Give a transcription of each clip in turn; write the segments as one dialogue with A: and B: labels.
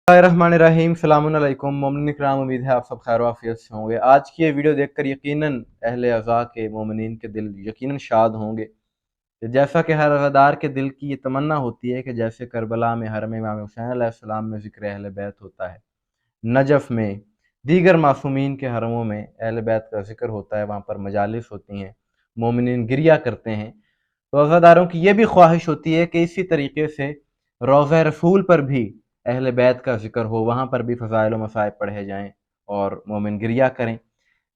A: बिस्मिल्लाहिर्रहमानिर्रहीम, अस्सलामुअलैकुम मोमिनीन इकराम। उम्मीद है आप सब खैर आफियत से होंगे। आज की ये वीडियो देखकर यकीनन अहले अज़ा के मोमिनीन के दिल यकीनन शाद होंगे। जैसा कि हर अज़ादार के दिल की ये तमन्ना होती है कि जैसे करबला में हरम इमाम हुसैन अलैहिस्सलाम में ज़िक्र अहले बैत होता है, नजफ़ में, दीगर मासूमीन के हरमों में अहले बैत का ज़िक्र होता है, वहाँ पर मजालिस होती हैं, मोमिनीन गिरिया करते हैं। तो अज़ादारों की ये भी ख्वाहिश होती है कि इसी तरीके से रोज़ा रसूल पर भी अहले बैत का ज़िक्र हो, वहाँ पर भी फ़ज़ाइल व मसाइब पढ़े जाएँ और मोमिन गिरिया करें।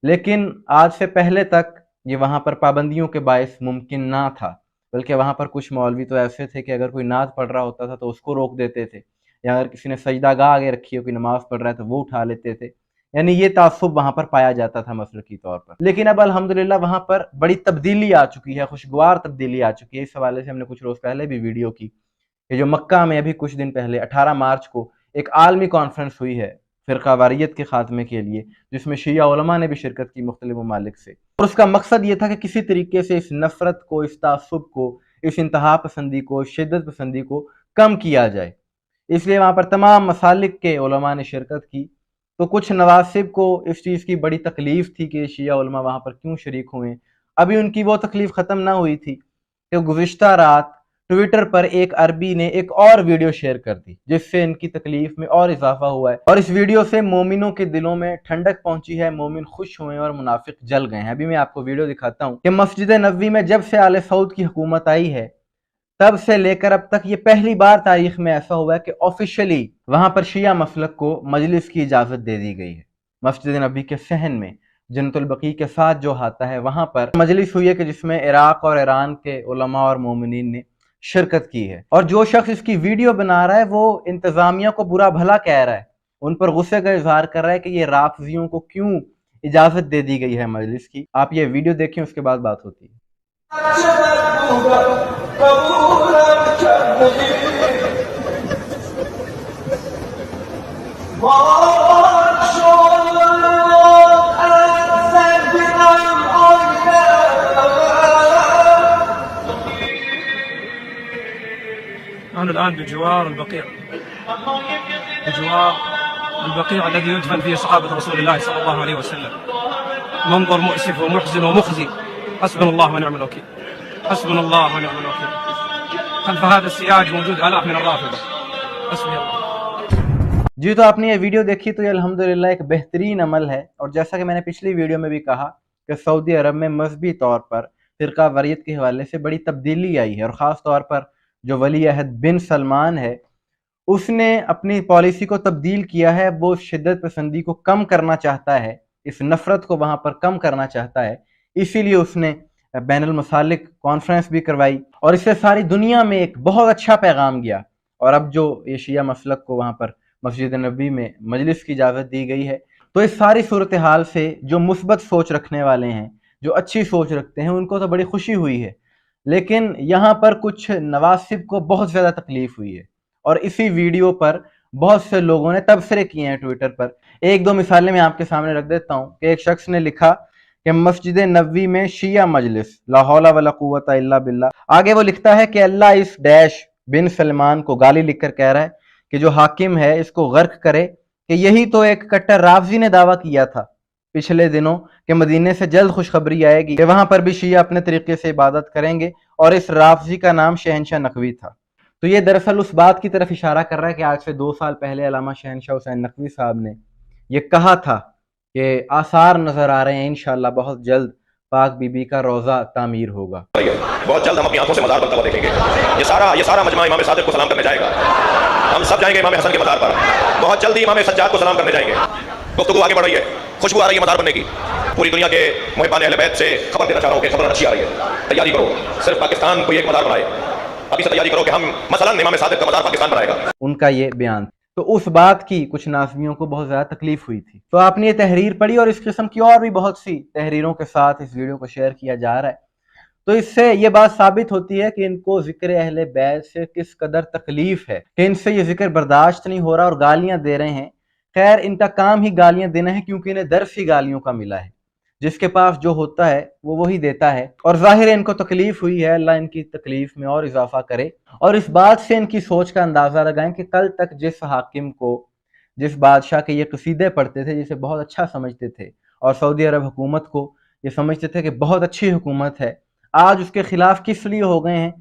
A: लेकिन आज से पहले तक ये वहाँ पर पाबंदियों के बायस मुमकिन ना था, बल्कि वहाँ पर कुछ मौलवी तो ऐसे थे कि अगर कोई नात पढ़ रहा होता था तो उसको रोक देते थे, या अगर किसी ने सजदागाह आगे रखी हो, कोई नमाज़ पढ़ रहा है तो वो उठा लेते थे। यानी ये तासुब वहाँ पर पाया जाता था मसलकी तौर पर। लेकिन अब अल्हम्दुलिल्लाह वहाँ पर बड़ी तब्दीली आ चुकी है, खुशगवार तब्दीली आ चुकी है। इस हवाले से हमने कुछ रोज़ पहले भी वीडियो की कि जो मक्का में अभी कुछ दिन पहले 18 मार्च को एक आलमी कॉन्फ्रेंस हुई है फ़िरका वारियत के ख़ात्मे के लिए, जिसमें शिया उलमा ने भी शिरकत की मुख्तलिफ ममालिक से, और उसका मकसद ये था कि किसी तरीके से इस नफ़रत को, इस तासुब को, इस इंतहा पसंदी को, शिद्दत पसंदी को कम किया जाए। इसलिए वहाँ पर तमाम मसालिक के उलमा ने शिरकत की। तो कुछ नवासिब को इस चीज़ की बड़ी तकलीफ़ थी कि शिया उलमा वहाँ पर क्यों शरीक हुए। अभी उनकी वो तकलीफ़ ख़त्म ना हुई थी कि गुज़िश्ता रात ट्विटर पर एक अरबी ने एक और वीडियो शेयर कर दी, जिससे इनकी तकलीफ में और इजाफा हुआ है, और इस वीडियो से मोमिनों के दिलों में ठंडक पहुंची है, मोमिन खुश हुए और मुनाफिक जल गए हैं। अभी मैं आपको वीडियो दिखाता हूं कि मस्जिद नबवी में जब से आले सऊद की हुकूमत आई है, तब से लेकर अब तक ये पहली बार तारीख में ऐसा हुआ है कि ऑफिशियली वहां पर शिया मसलक को मजलिस की इजाजत दे दी गई है। मस्जिद नबी के सहन में जन्नतुल बकी के साथ जो आता है, वहां पर मजलिस हुई है कि जिसमें इराक और ईरान के उलमा और मोमिनीन ने शिरकत की है। और जो शख्स इसकी वीडियो बना रहा है वो इंतजामिया को बुरा भला कह रहा है, उन पर गुस्से का इजहार कर रहा है कि ये राफजियों को क्यों इजाजत दे दी गई है मजलिस की। आप ये वीडियो देखें, उसके बाद बात होती है।
B: نحن الآن بجوار البقيع، بجوار البقيع الذي يدفن فيه صحابة رسول الله صلى الله عليه وسلم. منظر مؤسف ومحزن ومخزي. حسبنا الله ونعم الوكيل، حسبنا الله ونعم الوكيل. خلف هذا السياج موجود آلاف من الرافضة. حسبي الله.
A: जी, तो आपने ये वीडियो देखी तो ये अल्हम्दुलिल्लाह एक बेहतरीन अमल है। और जैसा कि मैंने पिछली वीडियो में भी कहा कि सऊदी अरब में मजहबी तौर पर फ़िरका वारियत के हवाले से बड़ी तब्दीली आई है, और ख़ास तौर पर जो वली अहद बिन सलमान है, उसने अपनी पॉलिसी को तब्दील किया है। वो शिद्दत पसंदी को कम करना चाहता है, इस नफ़रत को वहाँ पर कम करना चाहता है। इसीलिए उसने बैनुल मसालिक कॉन्फ्रेंस भी करवाई, और इससे सारी दुनिया में एक बहुत अच्छा पैगाम गया। और अब जो ये शिया मसलक को वहाँ पर मस्जिद नबी में मजलिस की इजाज़त दी गई है, तो इस सारी सूरत हाल से जो मुस्बत सोच रखने वाले हैं, जो अच्छी सोच रखते हैं, उनको तो बड़ी खुशी हुई है। लेकिन यहाँ पर कुछ नवासिब को बहुत ज़्यादा तकलीफ हुई है, और इसी वीडियो पर बहुत से लोगों ने तबसरे किए हैं ट्विटर पर। एक दो मिसालें मैं आपके सामने रख देता हूँ कि एक शख्स ने लिखा कि मस्जिद नबवी में शिया मजलिस, ला हौला वला कुव्वता इल्ला बिल्लाह। आगे वो लिखता है कि अल्लाह इस डैश बिन सलमान को गाली लिखकर कह रहा है कि जो हाकिम है इसको गर्क करे, कि यही तो एक कट्टर राफजी ने दावा किया था पिछले दिनों कि मदीने से जल्द खुशखबरी आएगी कि वहां पर भी शिया अपने तरीके से इबादत करेंगे, और इस राफजी का नाम शहनशाह नकवी था। तो ये दरअसल उस बात की तरफ इशारा कर रहा है कि आज से 2 साल पहले अल्लामा शहनशाह हुसैन नकवी साहब ने ये कहा था कि आसार नजर आ रहे हैं, इंशाअल्लाह बहुत जल्द पाक बीबी का रोजा तामीर होगा।
C: बहुत जल्द हम अपनी आंखों से मज़ार बनता हुआ देखेंगे। ये सारा मजमा इमाम सादिक को सलाम करने जाएगा। हम सब जाएंगे इमाम हसन के मज़ार पर। बहुत जल्दी इमाम सज्जाद को सलाम करने जाएंगे। गुफ्तगू आगे बढ़ रही है, खुशबू आ रही है मज़ार बनने की। पूरी दुनिया के मुहिब्बान अहले बैत से खबर देना चाह रहा हूँ कि खबर अच्छी आ रही है। तैयारी करो, सिर्फ पाकिस्तान को एक मज़ार बनाए। अभी से तैयारी करो कि हम मसलन इमाम सादिक का मज़ार पाकिस्तान बनाएगा।
A: उनका ये बयान, तो उस बात की कुछ नाज़ियों को बहुत ज़्यादा तकलीफ हुई थी। तो आपने ये तहरीर पढ़ी, और इस किस्म की और भी बहुत सी तहरीरों के साथ इस वीडियो को शेयर किया जा रहा है। तो इससे ये बात साबित होती है कि इनको जिक्र अहले बैत से किस कदर तकलीफ है, कि इनसे ये जिक्र बर्दाश्त नहीं हो रहा और गालियां दे रहे हैं। खैर, इनका काम ही गालियां देना है, क्योंकि इन्हें दर्स ही गालियों का मिला है। जिसके पास जो होता है वो वही देता है, और जाहिर है इनको तकलीफ हुई है। अल्लाह इनकी तकलीफ में और इजाफा करे, और इस बात से इनकी सोच का अंदाजा लगाएं कि कल तक जिस हाकिम को जिस बादशाह के ये कसीदे पढ़ते थे, जिसे बहुत अच्छा समझते थे और सऊदी अरब हुकूमत को ये समझते थे कि बहुत अच्छी हुकूमत है, आज उसके खिलाफ किस लिए हो गए हैं?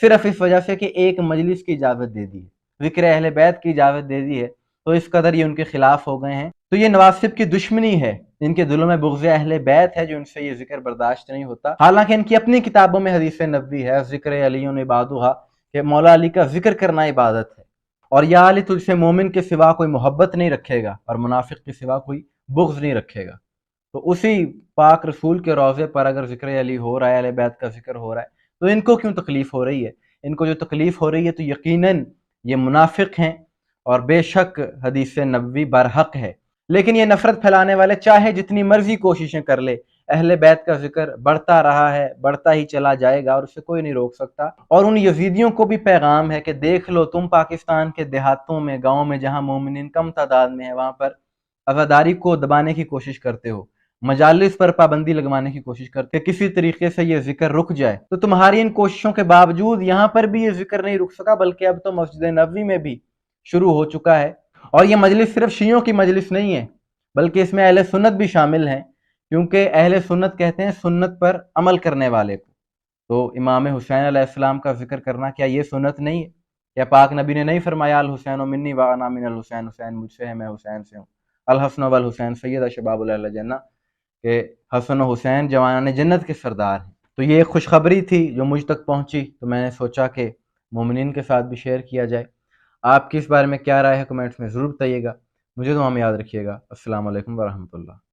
A: सिर्फ इस वजह से कि एक मजलिस की इजाज़त दे दी है, ज़िक्र अहले बैत की इजाज़त दे दी है, तो इस कदर ये उनके खिलाफ हो गए हैं। तो ये नवासिब की दुश्मनी है, इनके दिलों में बुग़्ज़ अहले बैत है, जो उनसे ये ज़िक्र बर्दाश्त नहीं होता। हालांकि इनकी अपनी किताबों में हदीस नबवी है, ज़िक्र अली इबादुहा, कि मौला अली का जिक्र करना इबादत है, और या अली तुझसे मोमिन के सिवा कोई मोहब्बत नहीं रखेगा और मुनाफिक के सिवा कोई बुग़्ज़ नहीं रखेगा। तो उसी पाक रसूल के रोज़े पर अगर ज़िक्र अली हो रहा है, अहले बैत का जिक्र हो रहा है, तो इनको क्यों तकलीफ़ हो रही है? इनको जो तकलीफ़ हो रही है तो यकीनन ये मुनाफिक हैं और बेशक हदीस नबवी बरहक है। लेकिन ये नफ़रत फैलाने वाले चाहे जितनी मर्जी कोशिशें कर ले, अहले बैत का जिक्र बढ़ता रहा है, बढ़ता ही चला जाएगा और उसे कोई नहीं रोक सकता। और उन यजीदियों को भी पैगाम है कि देख लो, तुम पाकिस्तान के देहातों में, गाँव में जहाँ मोमिनीन कम तादाद में है, वहाँ पर अज़ादारी को दबाने की कोशिश करते हो, मजालिस पर पाबंदी लगवाने की कोशिश करते, किसी तरीके से ये जिक्र रुक जाए। तो तुम्हारी इन कोशिशों के बावजूद यहाँ पर भी ये जिक्र नहीं रुक सका, बल्कि अब तो मस्जिद नबवी में भी शुरू हो चुका है। और ये मजलिस सिर्फ शियों की मजलिस नहीं है, बल्कि इसमें अहले सुन्नत भी शामिल हैं, क्योंकि अहले सुन्नत कहते हैं सुन्नत पर अमल करने वाले को। तो इमाम हुसैन अलैहिस्सलाम का जिक्र करना क्या ये सुन्नत नहीं है? क्या पाक नबी ने नहीं फरमाया अल हुसैन मिन्नी व अना मिनल हुसैन, हुसैन मुझसे है, मैं हुसैन से हूँ। अल हसन वल हुसैन सैयद शबाबुल अहल जन्नह, के हसन हुसैन जवान जन्नत के सरदार हैं। तो ये एक खुशखबरी थी जो मुझ तक पहुंची, तो मैंने सोचा कि मोमिनीन के साथ भी शेयर किया जाए। आपकी इस बारे में क्या राय है, कमेंट्स में ज़रूर बताइएगा। मुझे दुआ में याद रखिएगा। अस्सलाम वालेकुम व रहमतुल्लाह।